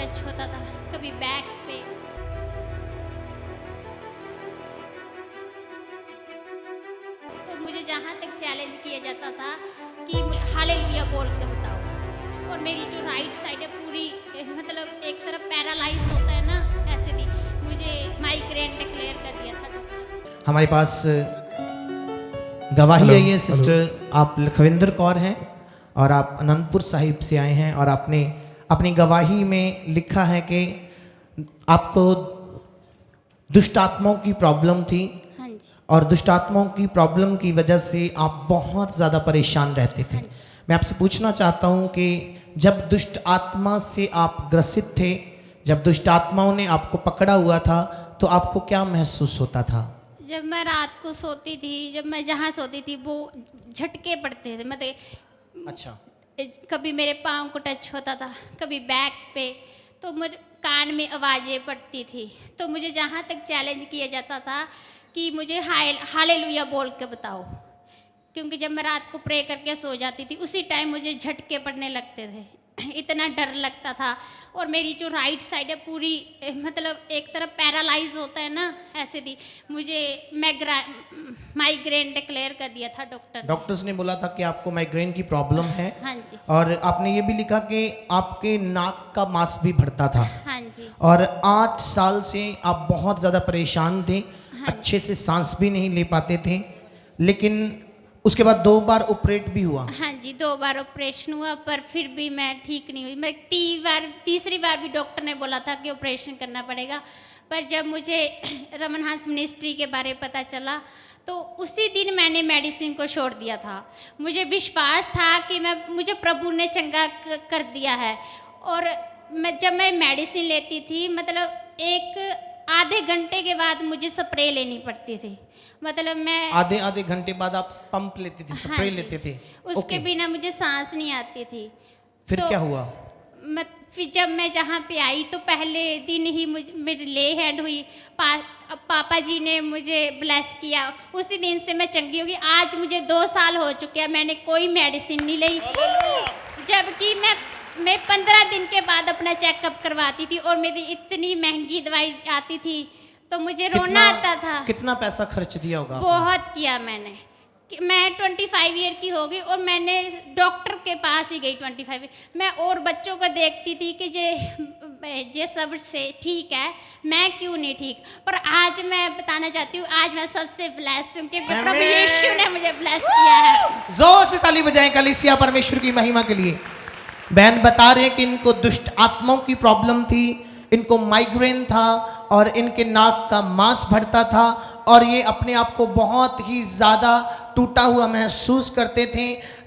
Touch होता था, कभी बैक पे। तो मुझे जहाँ तक चैलेंज किया जाता था कि हालेलुया बोल के बताओ, और मेरी जो राइट साइड है पूरी मतलब एक तरफ पैरालाइज होता है ना, ऐसे थी। मुझे माइग्रेन डिक्लेयर कर दिया था डॉक्टर। हमारे पास गवाही हेलो, है ये सिस्टर, आप लखविंदर कौर हैं और आप अनंतपुर साहिब से आए हैं और आपने अपनी गवाही में लिखा है कि आपको दुष्ट आत्माओं की प्रॉब्लम थी हाँ जी। और दुष्ट आत्माओं की प्रॉब्लम की वजह से आप बहुत ज़्यादा परेशान रहते थे। मैं आपसे पूछना चाहता हूँ कि जब दुष्ट आत्मा से आप ग्रसित थे, जब दुष्ट आत्माओं ने आपको पकड़ा हुआ था, तो आपको क्या महसूस होता था? जब मैं रात को सोती थी, जब मैं जहाँ सोती थी वो झटके पड़ते थे, मतलब अच्छा, कभी मेरे पाँव को टच होता था, कभी बैक पे, तो मेरे कान में आवाज़ें पड़ती थी। तो मुझे जहाँ तक चैलेंज किया जाता था कि मुझे हालेलुया बोल के बताओ, क्योंकि जब मैं रात को प्रे करके सो जाती थी उसी टाइम मुझे झटके पड़ने लगते थे, इतना डर लगता था। और मेरी जो राइट साइड है पूरी मतलब एक तरफ पैरालाइज होता है ना, ऐसे थी। मुझे माइग्रेन डिक्लेयर कर दिया था डॉक्टर ने। डॉक्टर्स ने बोला था कि आपको माइग्रेन की प्रॉब्लम है। हाँ जी। और आपने ये भी लिखा कि आपके नाक का मांस भी बढ़ता था हाँ जी। और 8 साल से आप बहुत ज़्यादा परेशान थे, हाँ। अच्छे से सांस भी नहीं ले पाते थे, लेकिन उसके बाद 2 बार ऑपरेट भी हुआ। हाँ जी, 2 बार ऑपरेशन हुआ पर फिर भी मैं ठीक नहीं हुई। मैं तीसरी बार भी डॉक्टर ने बोला था कि ऑपरेशन करना पड़ेगा। पर जब मुझे रमन हंस मिनिस्ट्री के बारे में पता चला तो उसी दिन मैंने मेडिसिन को छोड़ दिया था। मुझे विश्वास था कि मुझे प्रभु ने चंगा कर दिया है। और जब मैं मेडिसिन लेती थी, मतलब एक आधे घंटे के बाद मुझे स्प्रे लेनी पड़ती थी। मतलब मैं आधे घंटे बाद आप पंप लेते थे, स्प्रे हाँ जी, लेते थे? उसके ओके। बिना मुझे सांस नहीं आती थी। फिर तो क्या हुआ? फिर जब मैं जहाँ पे आई तो पहले दिन ही मेरी ले हैंड हुई। पापा जी ने मुझे ब्लेस किया, उसी दिन से मैं चंगी होगी। आज मुझे 2 साल हो चुके हैं, मैंने कोई मेडिसिन नहीं ली, जबकि मैं 15 दिन के बाद अपना चेकअप करवाती थी और मेरी इतनी महंगी दवाई आती थी तो मुझे रोना आता था। कितना पैसा खर्च दिया होगा आपने? बहुत किया मैंने। मैं 25 ईयर की हो गई और मैंने डॉक्टर के पास ही गई 25 मैं और बच्चों को देखती थी कि ये सब से ठीक है, मैं क्यों नहीं ठीक। पर आज मैं बताना चाहती हूँ, आज मैं सबसे ब्लेस्ड हूँ क्योंकि प्रभु यीशु ने मुझे ब्लेस किया है। जोर से ताली बजाएं कलीसिया परमेश्वर की महिमा के लिए। बहन बता रहे हैं कि इनको दुष्ट आत्माओं की प्रॉब्लम थी, इनको माइग्रेन था और इनके नाक का मांस बढ़ता था और ये अपने आप को बहुत ही ज़्यादा टूटा हुआ महसूस करते थे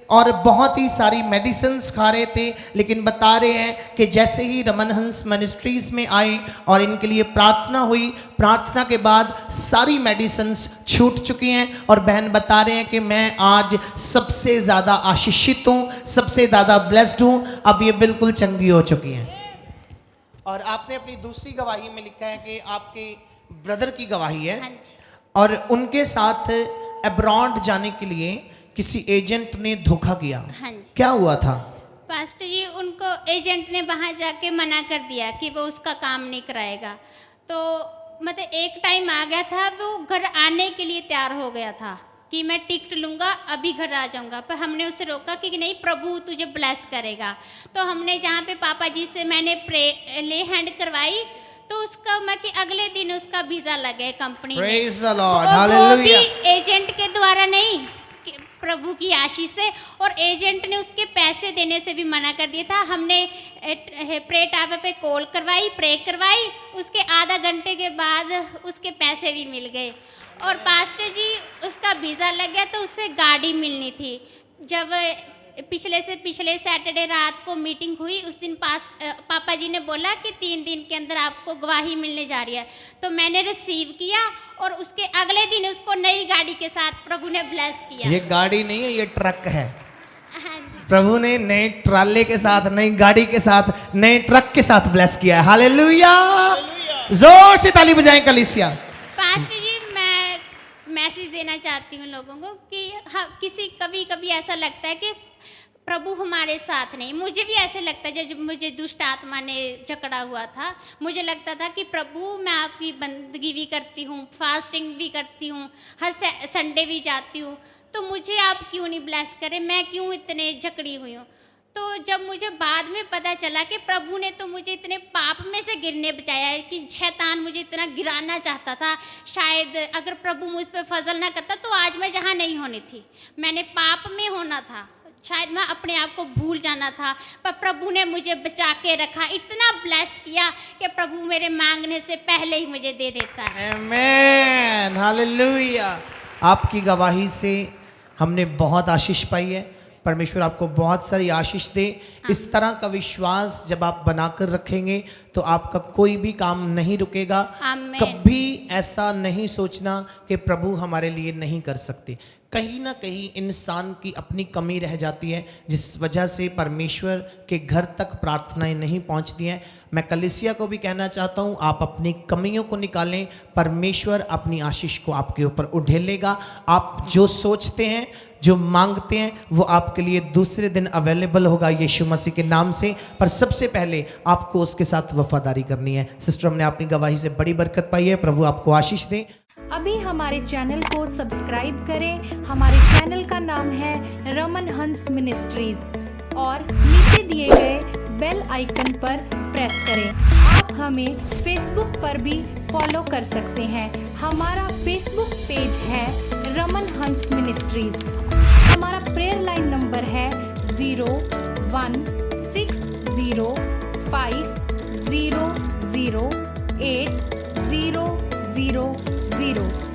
और बहुत ही सारी मेडिसिन्स खा रहे थे। लेकिन बता रहे हैं कि जैसे ही रमन हंस मिनिस्ट्रीज़ में आए और इनके लिए प्रार्थना हुई, प्रार्थना के बाद सारी मेडिसिन्स छूट चुकी हैं और बहन बता रहे हैं कि मैं आज सबसे ज़्यादा आशीषित हूँ, सबसे ज़्यादा ब्लेस्ड हूँ। अब ये बिल्कुल चंगी हो चुकी हैं। और आपने अपनी दूसरी गवाही में लिखा है कि आपके ब्रदर की गवाही है हाँ जी। और उनके साथ अब्रॉड जाने के लिए किसी एजेंट ने धोखा किया। हाँ जी। क्या हुआ था? पास्टर जी, उनको एजेंट ने वहाँ जाके मना कर दिया कि वो उसका काम नहीं कराएगा। तो मतलब एक टाइम आ गया था, वो घर आने के लिए तैयार हो गया था कि मैं टिकट लूँगा, अभी घर आ जाऊँगा। पर हमने उसे रोका कि नहीं, प्रभु तुझे ब्लेस करेगा। तो हमने जहाँ पे पापा जी से मैंने ले हैंड करवाई तो उसका कि अगले दिन उसका वीज़ा लगे कंपनी में। Praise the Lord, वो hallelujah। भी एजेंट के द्वारा नहीं, प्रभु की आशीष से। और एजेंट ने उसके पैसे देने से भी मना कर दिया था। हमने प्रे टावर पे कॉल करवाई, प्रे करवाई, उसके आधा घंटे के बाद उसके पैसे भी मिल गए। और पास्टर जी, उसका वीज़ा लग गया तो उससे गाड़ी मिलनी थी। जब पिछले सैटरडे रात को मीटिंग हुई, उस दिन पापा जी ने बोला कि 3 दिन के अंदर आपको गवाही मिलने जा रही है। तो मैंने रिसीव किया और उसके अगले दिन उसको नई गाड़ी के साथ प्रभु ने ब्लेस किया। ये गाड़ी नहीं है, ये ट्रक है। हाँ जी। प्रभु ने नए ट्राले के साथ, नई गाड़ी के साथ, नए ट्रक के साथ ब्लेस किया है। हालेलुया! जोर से ताली बजाएं कलीसिया। पास्टर जी, मैं मैसेज देना चाहती हूँ लोगों को कि हाँ, कभी कभी ऐसा लगता है कि प्रभु हमारे साथ नहीं। मुझे भी ऐसे लगता है जब मुझे दुष्ट आत्मा ने जकड़ा हुआ था, मुझे लगता था कि प्रभु मैं आपकी बंदगी भी करती हूँ, फास्टिंग भी करती हूँ, हर संडे भी जाती हूँ, तो मुझे आप क्यों नहीं ब्लेस करें, मैं क्यों इतने जकड़ी हुई हूँ। तो जब मुझे बाद में पता चला कि प्रभु ने तो मुझे इतने पाप में से गिरने बचाया है कि शैतान मुझे इतना गिराना चाहता था, शायद अगर प्रभु मुझ पर फजल ना करता तो आज मैं जहाँ नहीं होनी थी, मैंने पाप में होना था, शायद मैं अपने आप को भूल जाना था, पर प्रभु ने मुझे बचा के रखा, इतना ब्लेस किया कि प्रभु मेरे मांगने से पहले ही मुझे दे देता है। आमेन, हालेलुया। आपकी गवाही से हमने बहुत आशीष पाई है। परमेश्वर आपको बहुत सारी आशीष दे। इस तरह का विश्वास जब आप बनाकर रखेंगे तो आपका कोई भी काम नहीं रुकेगा। आमीन। कभी ऐसा नहीं सोचना कि प्रभु हमारे लिए नहीं कर सकते। कहीं ना कहीं इंसान की अपनी कमी रह जाती है, जिस वजह से परमेश्वर के घर तक प्रार्थनाएं नहीं पहुंचती हैं। मैं कलीसिया को भी कहना चाहता हूं, आप अपनी कमियों को निकालें, परमेश्वर अपनी आशीष को आपके ऊपर उड़ेलेगा। आप जो सोचते हैं, जो मांगते हैं, वो आपके लिए दूसरे दिन अवेलेबल होगा यीशु मसीह के नाम से। पर सबसे पहले आपको उसके साथ वफादारी करनी है। सिस्टर, हमने अपनी गवाही से बड़ी बरकत पाई है। प्रभु आपको आशीष दे। अभी हमारे चैनल को सब्सक्राइब करें। हमारे चैनल का नाम है रमन हंस मिनिस्ट्रीज और नीचे दिए गए बेल आइकन पर प्रेस करें। आप हमें फेसबुक पर भी फॉलो कर सकते हैं। हमारा फेसबुक पेज है रमन हंस मिनिस्ट्रीज। हमारा प्रेयर लाइन नंबर है 0160500800।